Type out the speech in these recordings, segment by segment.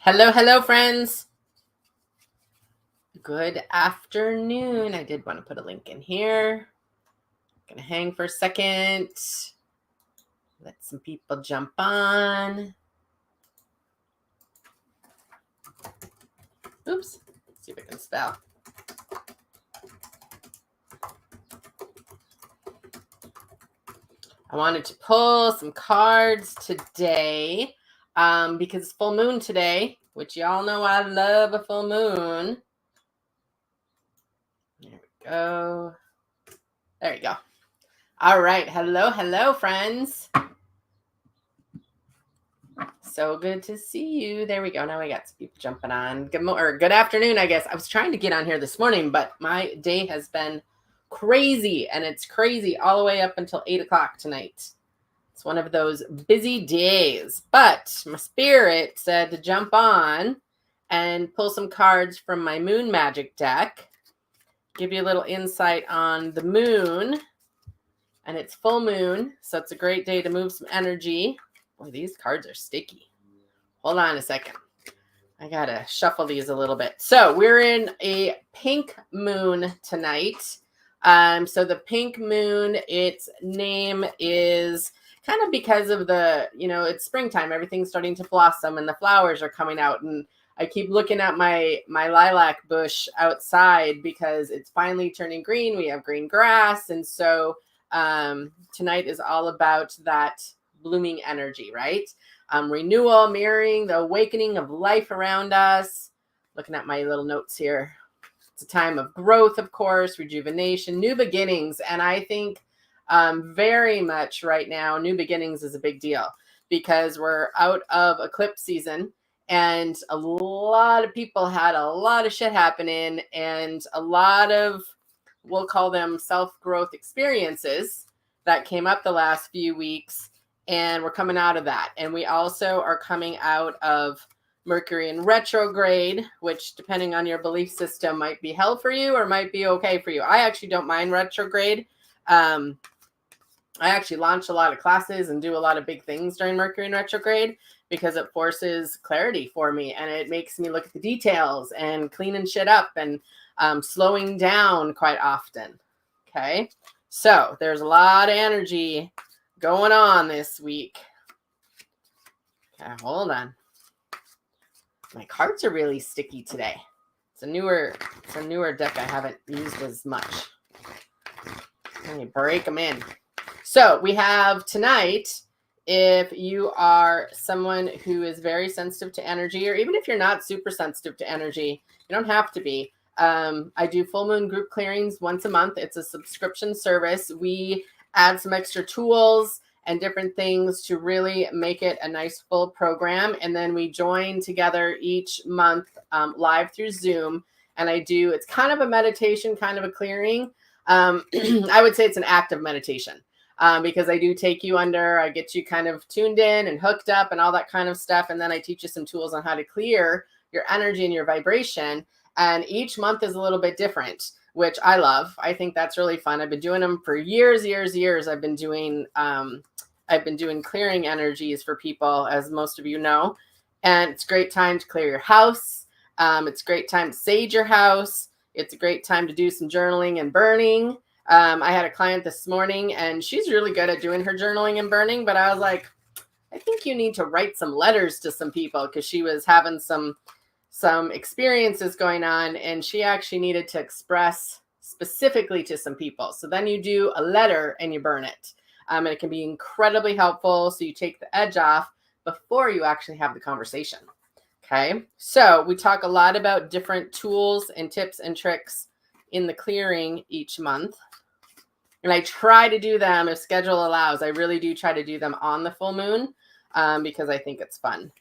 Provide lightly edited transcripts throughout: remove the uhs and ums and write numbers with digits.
Hello, hello, friends. Good afternoon. I did want to put a link in here. Gonna hang for a second. Let some people jump on. Oops. Let's see if I can spell. I wanted to pull some cards today because it's full moon today, which y'all know I love a full moon. There we go. There you go. All right. Hello, hello, friends. So good to see you. There we go. Now we got some people jumping on. Good afternoon, I guess. I was trying to get on here this morning, but my day has been crazy, and it's crazy all the way up until 8 o'clock tonight. It's one of those busy days, but my spirit said to jump on and pull some cards from my Moon Magic deck, give you a little insight on the moon, and it's full moon, so it's a great day to move some energy. Boy, these cards are sticky. Hold on a second. I gotta shuffle these a little bit. So we're in a pink moon tonight. So the pink moon, its name is kind of because of the, it's springtime. Everything's starting to blossom and the flowers are coming out. And I keep looking at my lilac bush outside because it's finally turning green. We have green grass. And so tonight is all about that blooming energy, right? Renewal, mirroring the awakening of life around us. Looking at my little notes here. It's a time of growth, of course, rejuvenation, new beginnings. And I think very much right now, new beginnings is a big deal because we're out of eclipse season and a lot of people had a lot of shit happening and a lot of, we'll call them self-growth experiences that came up the last few weeks. And we're coming out of that. And we also are coming out of Mercury in retrograde, which depending on your belief system might be hell for you or might be okay for you. I actually don't mind retrograde. I actually launch a lot of classes and do a lot of big things during Mercury in retrograde because it forces clarity for me and it makes me look at the details and cleaning shit up and slowing down quite often. Okay. So there's a lot of energy going on this week. Okay, hold on. My cards are really sticky today. It's a newer deck I haven't used as much. Let me break them in. So we have tonight, if you are someone who is very sensitive to energy, or even if you're not super sensitive to energy, you don't have to be. I do full moon group clearings once a month. It's a subscription service. We add some extra tools and different things to really make it a nice full program. And then we join together each month live through Zoom. And it's kind of a meditation, kind of a clearing. I would say it's an active meditation because I do take you under, I get you kind of tuned in and hooked up and all that kind of stuff. And then I teach you some tools on how to clear your energy and your vibration. And each month is a little bit different, which I love. I think that's really fun. I've been doing them for years. I've been doing clearing energies for people, as most of you know. And it's a great time to clear your house. It's a great time to sage your house. It's a great time to do some journaling and burning. I had a client this morning and she's really good at doing her journaling and burning, but I was like, I think you need to write some letters to some people because she was having some experiences going on and she actually needed to express specifically to some people. So then you do a letter and you burn it. And it can be incredibly helpful. So you take the edge off before you actually have the conversation. Okay. So we talk a lot about different tools and tips and tricks in the clearing each month. And I try to do them if schedule allows. I really do try to do them on the full moon because I think it's fun.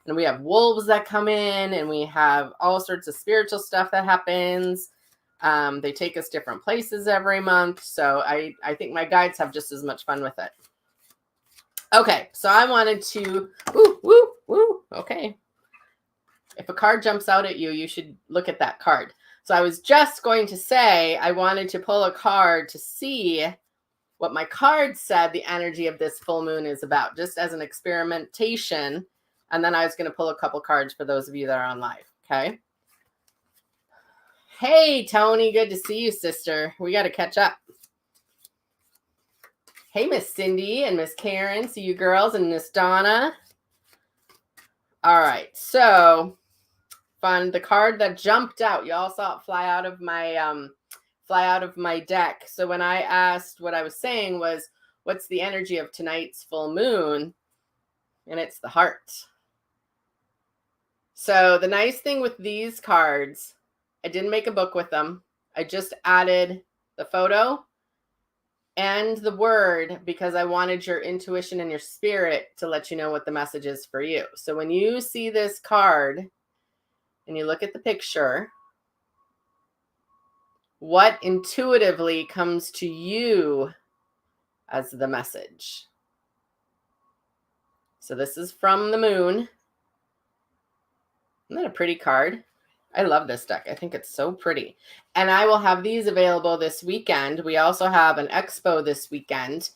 And we have wolves that come in and we have all sorts of spiritual stuff that happens. They take us different places every month. So I think my guides have just as much fun with it. Okay, so I wanted to, okay. If a card jumps out at you, you should look at that card. So I was just going to say, I wanted to pull a card to see what my card said the energy of this full moon is about, just as an experimentation And then I was going to pull a couple cards for those of you that are on live. Okay. Hey, Tony. Good to see you, sister. We got to catch up. Hey, Miss Cindy and Miss Karen. See you girls, and Miss Donna. All right. So fun. The card that jumped out, y'all saw it fly out of my deck. So when I asked, what I was saying was, what's the energy of tonight's full moon? And it's the heart. So the nice thing with these cards, I didn't make a book with them. I just added the photo and the word because I wanted your intuition and your spirit to let you know what the message is for you. So when you see this card and you look at the picture, what intuitively comes to you as the message? So this is from the moon. Isn't that a pretty card? I love this deck. I think it's so pretty. And I will have these available this weekend. We also have an expo this weekend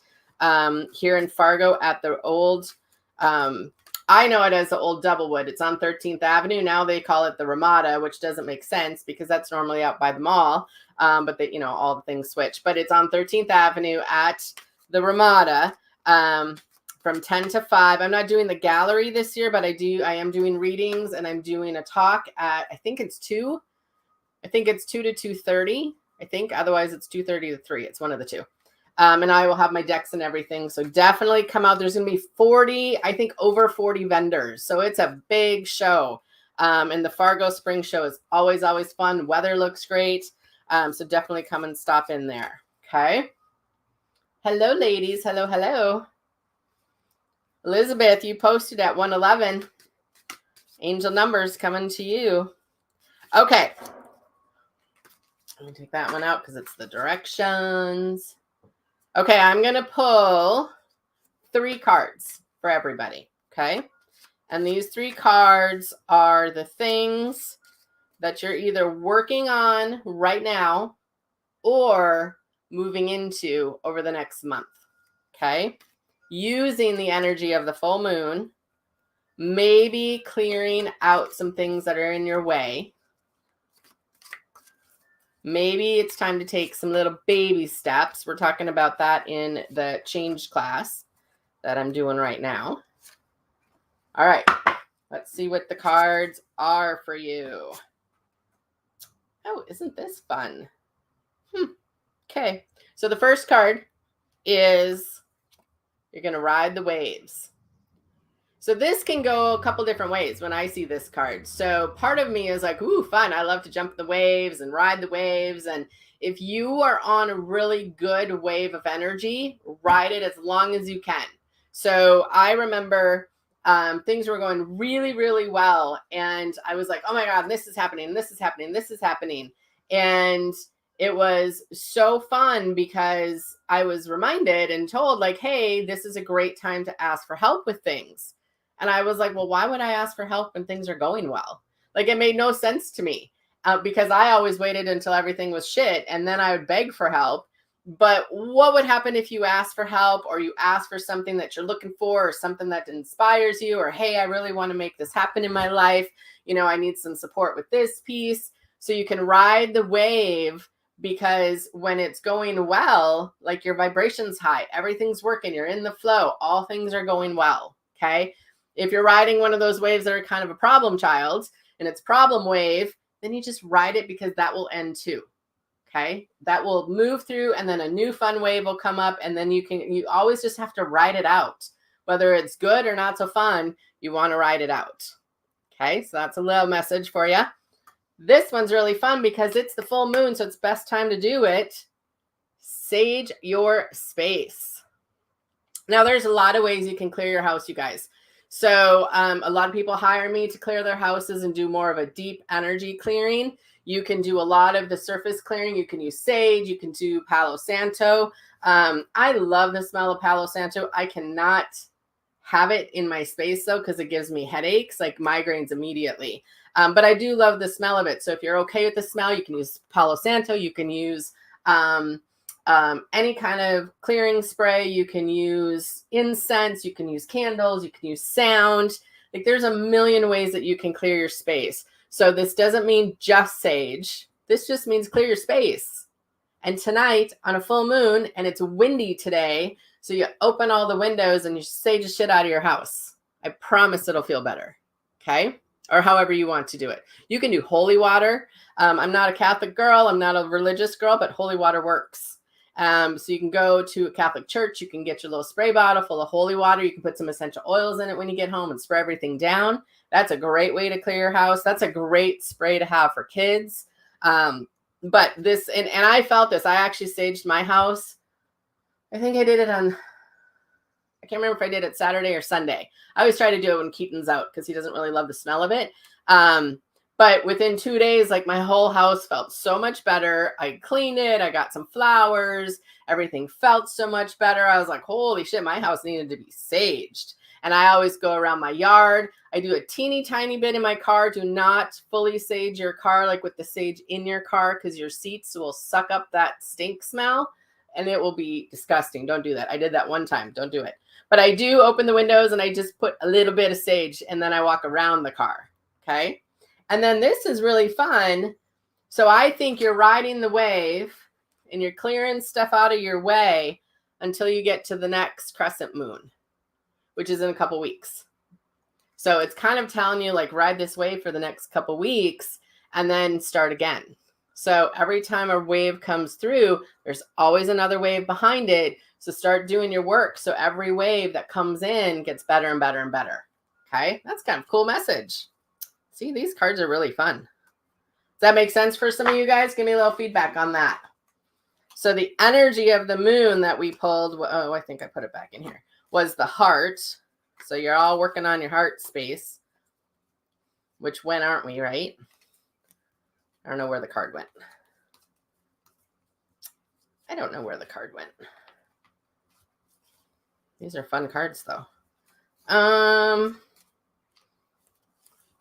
here in Fargo at the old, I know it as the old Doublewood. It's on 13th Avenue. Now they call it the Ramada, which doesn't make sense because that's normally out by the mall. But they, all the things switch. But it's on 13th Avenue at the Ramada. From 10 to 5. I'm not doing the gallery this year, but I am doing readings and I'm doing a talk at, I think it's 2 to 2:30. I think otherwise it's 2:30 to 3. It's one of the two. And I will have my decks and everything. So definitely come out. There's going to be over 40 vendors. So it's a big show. And the Fargo Spring Show is always fun. Weather looks great. So definitely come and stop in there. Okay. Hello, ladies. Hello. Elizabeth, you posted at 111. Angel numbers coming to you. Okay. Let me take that one out because it's the directions. Okay, I'm going to pull 3 cards for everybody. Okay. And these 3 cards are the things that you're either working on right now or moving into over the next month. Okay. Using the energy of the full moon, maybe clearing out some things that are in your way. Maybe it's time to take some little baby steps. We're talking about that in the change class that I'm doing right now. All right, let's see what the cards are for you. Oh, isn't this fun? Okay, so the first card is you're going to ride the waves. So this can go a couple different ways when I see this card. So part of me is like, ooh, fun. I love to jump the waves and ride the waves. And if you are on a really good wave of energy, ride it as long as you can. So I remember things were going really, really well. And I was like, oh my God, this is happening. And it was so fun because I was reminded and told like, hey, this is a great time to ask for help with things. And I was like, well, why would I ask for help when things are going well? Like it made no sense to me because I always waited until everything was shit and then I would beg for help. But what would happen if you ask for help or you ask for something that you're looking for or something that inspires you or, hey, I really want to make this happen in my life. I need some support with this piece. So you can ride the wave. Because when it's going well, like your vibration's high, everything's working, you're in the flow, all things are going well, okay? If you're riding one of those waves that are kind of a problem child and it's problem wave, then you just ride it because that will end too, okay? That will move through and then a new fun wave will come up and then you always just have to ride it out. Whether it's good or not so fun, you want to ride it out, okay? So that's a little message for you. This one's really fun because it's the full moon, so it's best time to do it. Sage your space. Now, there's a lot of ways you can clear your house, you guys. So a lot of people hire me to clear their houses and do more of a deep energy clearing. You can do a lot of the surface clearing. You can use sage. You can do Palo Santo. I love the smell of Palo Santo. I cannot have it in my space, though, because it gives me headaches, like migraines immediately. But I do love the smell of it. So if you're okay with the smell, you can use Palo Santo. You can use any kind of clearing spray. You can use incense. You can use candles. You can use sound. Like there's a million ways that you can clear your space. So this doesn't mean just sage. This just means clear your space. And tonight on a full moon, and it's windy today, so you open all the windows and you sage the shit out of your house. I promise it'll feel better. Okay? Or however you want to do it. You can do holy water. I'm not a Catholic girl. I'm not a religious girl, but holy water works. So you can go to a Catholic church. You can get your little spray bottle full of holy water. You can put some essential oils in it when you get home and spray everything down. That's a great way to clear your house. That's a great spray to have for kids. But this, and I felt this. I actually saged my house. I think I did it on, I can't remember if I did it Saturday or Sunday. I always try to do it when Keaton's out because he doesn't really love the smell of it. But within 2 days, like my whole house felt so much better. I cleaned it. I got some flowers. Everything felt so much better. I was like, holy shit, my house needed to be saged. And I always go around my yard. I do a teeny tiny bit in my car. Do not fully sage your car like with the sage in your car because your seats will suck up that stink smell and it will be disgusting. Don't do that. I did that one time. Don't do it. But I do open the windows and I just put a little bit of sage and then I walk around the car. Okay. And then this is really fun. So I think you're riding the wave and you're clearing stuff out of your way until you get to the next crescent moon, which is in a couple weeks. So it's kind of telling you like ride this wave for the next couple weeks and then start again. So every time a wave comes through, there's always another wave behind it. So start doing your work. So every wave that comes in gets better and better and better. Okay. That's kind of a cool message. See, these cards are really fun. Does that make sense for some of you guys? Give me a little feedback on that. So the energy of the moon that we pulled, oh, I think I put it back in here, was the heart. So you're all working on your heart space, which when aren't we, right? I don't know where the card went. I don't know where the card went. These are fun cards though.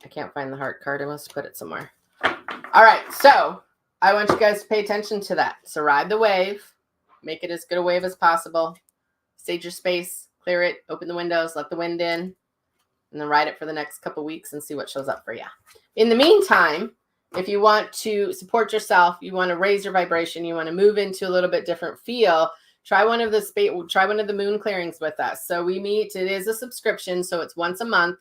I can't find the heart card. I must put it somewhere. All right. So I want you guys to pay attention to that. So ride the wave, make it as good a wave as possible. Sage your space, clear it, open the windows, let the wind in, and then ride it for the next couple weeks and see what shows up for you. In the meantime, if you want to support yourself, you want to raise your vibration, you want to move into a little bit different feel, try one of the moon clearings with us. So we meet, it is a subscription, so it's once a month.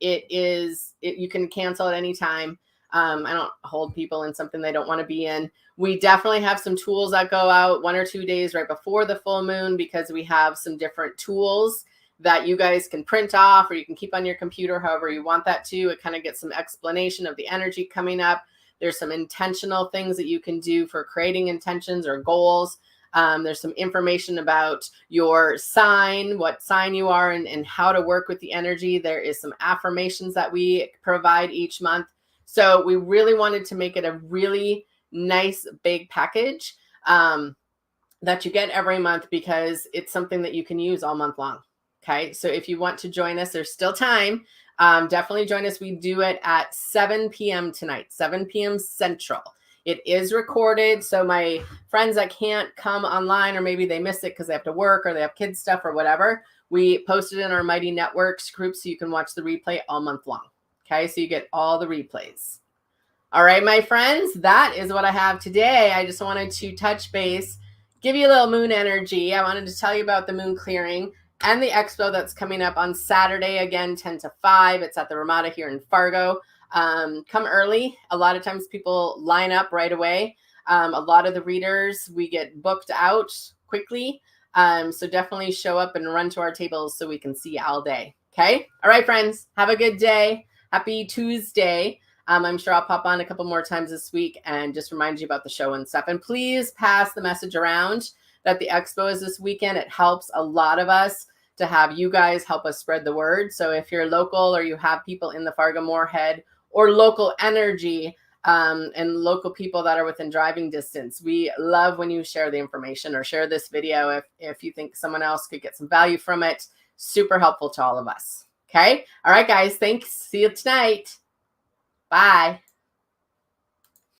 You can cancel at any time. I don't hold people in something they don't want to be in. We definitely have some tools that go out 1 or 2 days right before the full moon because we have some different tools that you guys can print off or you can keep on your computer, however you want that to. It kind of gets some explanation of the energy coming up. There's some intentional things that you can do for creating intentions or goals. There's some information about your sign, what sign you are, and how to work with the energy. There is some affirmations that we provide each month. So we really wanted to make it a really nice big package that you get every month because it's something that you can use all month long. Okay. So if you want to join us, there's still time. Definitely join us. We do it at 7 p.m. tonight, 7 p.m. Central. It is recorded. So my friends that can't come online, or maybe they miss it because they have to work or they have kids stuff or whatever, we post it in our Mighty Networks group so you can watch the replay all month long. Okay. So you get all the replays. All right, my friends, that is what I have today. I just wanted to touch base, give you a little moon energy. I wanted to tell you about the moon clearing and the expo that's coming up on Saturday, again, 10 to 5. It's at the Ramada here in Fargo. Come early. A lot of times people line up right away. A lot of the readers, we get booked out quickly. So definitely show up and run to our tables so we can see you all day. Okay. All right, friends, have a good day. Happy Tuesday. I'm sure I'll pop on a couple more times this week and just remind you about the show and stuff. And please pass the message around that the expo is this weekend. It helps a lot of us to have you guys help us spread the word. So if you're local or you have people in the Fargo-Moorhead or local energy and local people that are within driving distance, we love when you share the information or share this video if you think someone else could get some value from it. Super helpful to all of us. Okay. All right, guys. Thanks. See you tonight. Bye.